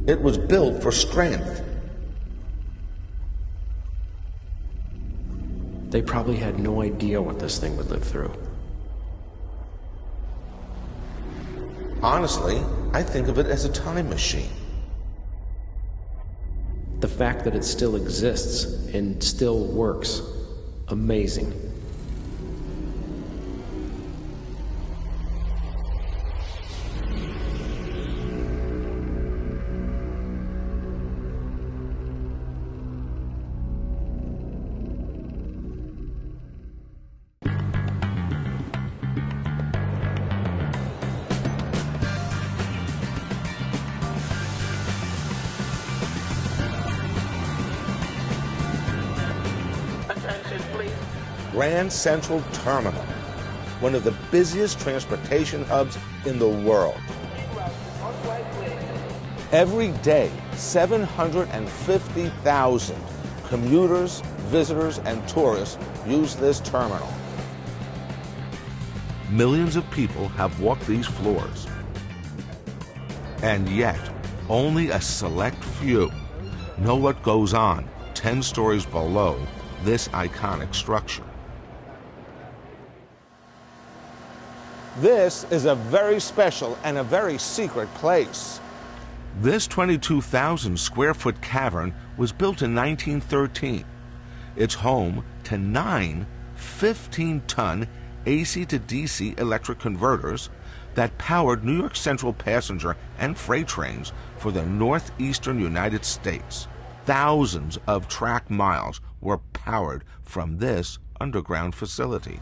It was built for strength. They probably had no idea what this thing would live through. Honestly, I think of it as a time machine. The fact that it still exists and still works, amazing. Grand Central Terminal, one of the busiest transportation hubs in the world. Every day, 750,000 commuters, visitors, and tourists use this terminal. Millions of people have walked these floors. And yet, only a select few know what goes on 10 stories below this iconic structure. This is a very special and a very secret place. This 22,000 square foot cavern was built in 1913. It's home to 9 15-ton AC to DC electric converters that powered New York Central passenger and freight trains for the northeastern United States. Thousands of track miles were powered from this underground facility.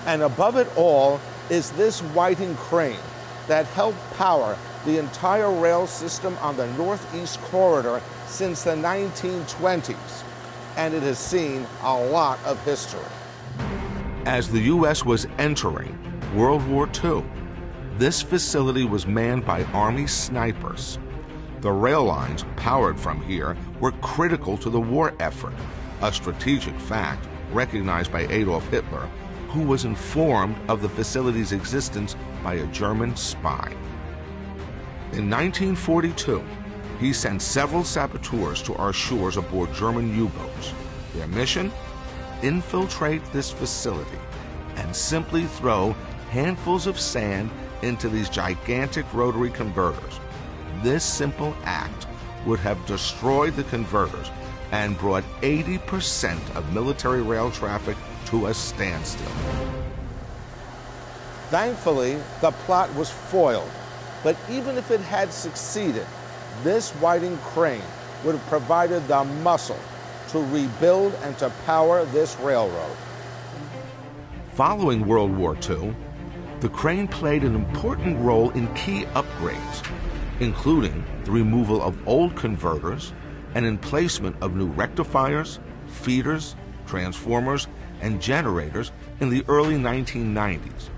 And above it all is this Whiting crane that helped power the entire rail system on the Northeast Corridor since the 1920s. And it has seen a lot of history. As the U.S. was entering World War II, this facility was manned by Army snipers. The rail lines powered from here were critical to the war effort, a strategic fact recognized by Adolf Hitler, who was informed of the facility's existence by a German spy. In 1942, he sent several saboteurs to our shores aboard German U-boats. Their mission? Infiltrate this facility and simply throw handfuls of sand into these gigantic rotary converters. This simple act would have destroyed the converters and brought 80% of military rail traffic to a standstill. Thankfully, the plot was foiled, but even if it had succeeded, this Whiting crane would have provided the muscle to rebuild and to power this railroad. Following World War II, the crane played an important role in key upgrades, including the removal of old converters and emplacement of new rectifiers, feeders, transformers, and generators in the early 1990s.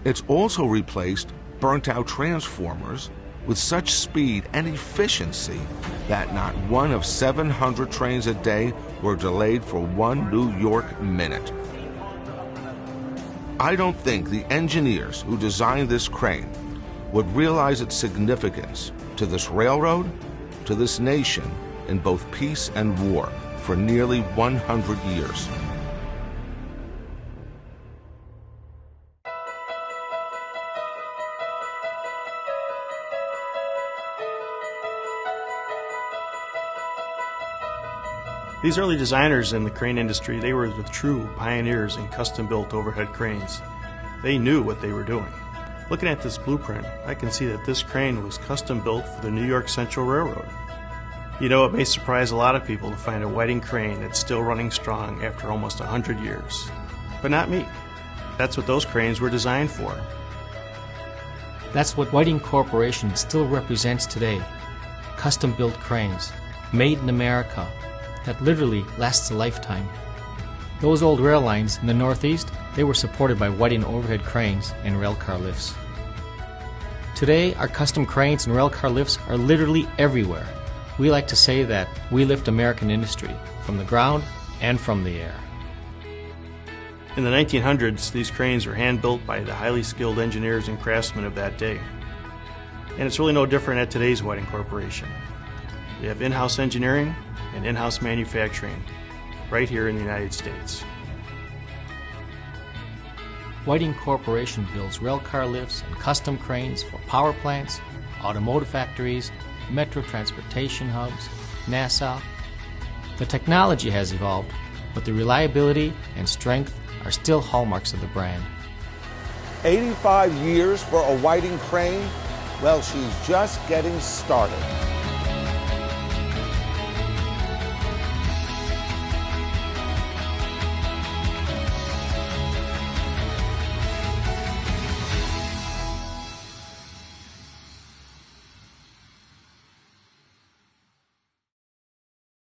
It's also replaced burnt-out transformers with such speed and efficiency that not one of 700 trains a day were delayed for 1 New York minute. I don't think the engineers who designed this crane would realize its significance to this railroad, to this nation, in both peace and war for nearly 100 years. These early designers in the crane industry, they were the true pioneers in custom-built overhead cranes. They knew what they were doing. Looking at this blueprint, I can see that this crane was custom-built for the New York Central Railroad. You know, it may surprise a lot of people to find a Whiting crane that's still running strong after almost 100 years. But not me. That's what those cranes were designed for. That's what Whiting Corporation still represents today. Custom-built cranes, made in America, that literally lasts a lifetime. Those old rail lines in the Northeast, they were supported by Whiting overhead cranes and railcar lifts. Today, our custom cranes and railcar lifts are literally everywhere. We like to say that we lift American industry from the ground and from the air. In the 1900s, these cranes were hand-built by the highly skilled engineers and craftsmen of that day. And it's really no different at today's Whiting Corporation. We have in-house engineering and in-house manufacturing right here in the United States. Whiting Corporation builds railcar lifts and custom cranes for power plants, automotive factories, metro transportation hubs, NASA. The technology has evolved, but the reliability and strength are still hallmarks of the brand. 85 years for a Whiting crane? Well, she's just getting started.